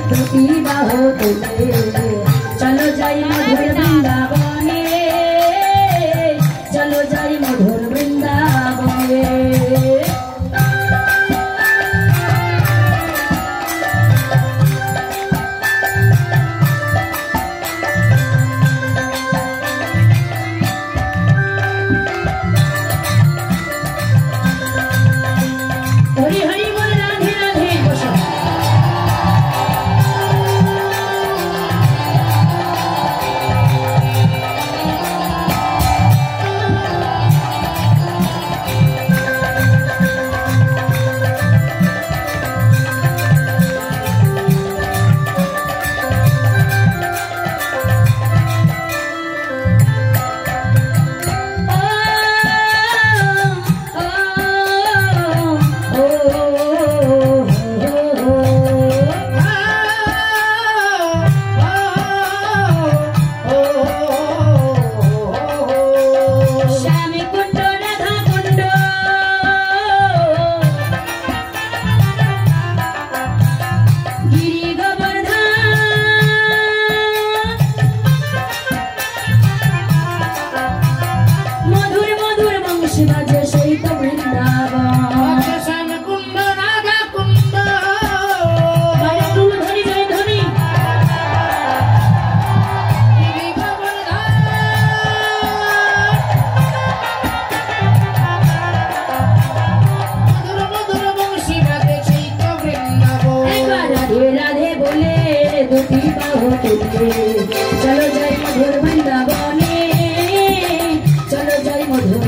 দুটি বাহু তুলে চলো যাই মধুর বৃন্দাবনে, চলো যাই মধুর বৃন্দাবনে। हरि हरि बोल राधे राधे बसो। बाजे সেই তো বৃন্দাবন, শ্যাম কুণ্ড রাধা কুণ্ড, জয় ধনি জয় ধনি গিরি গোবর্ধন, মধুর মধুর বংশী বাজে সেই তো বৃন্দাবন। একবার রাধে রাধে বলে দুটি বাহু তুলে চলো যাই মধুর বৃন্দাবনে, চলো যাই মধুর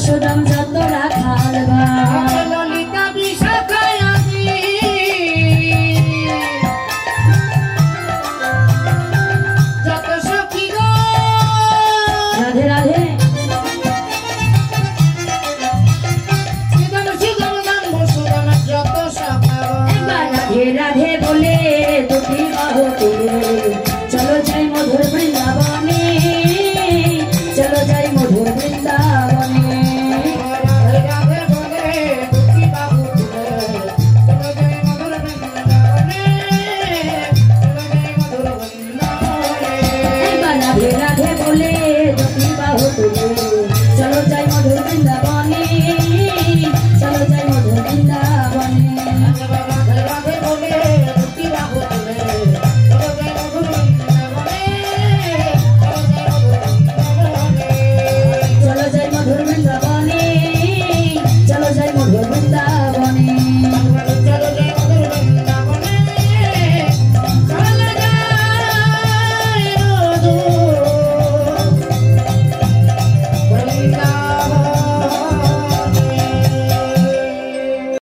সুদাম যত রাখাল ললিতা বিশাখায়াদি যত সখী গো রাধে রাধে সুদাম সুদাম নাম সুদাম যত সখা একবার রাধে রাধে বলে দুটি বাহু তুলে চলো যাই মধুর বৃন্দাবনে, চলো যাই মধুর বৃন্দাবনে। राधे राधे बोले दुटी बाहु तुले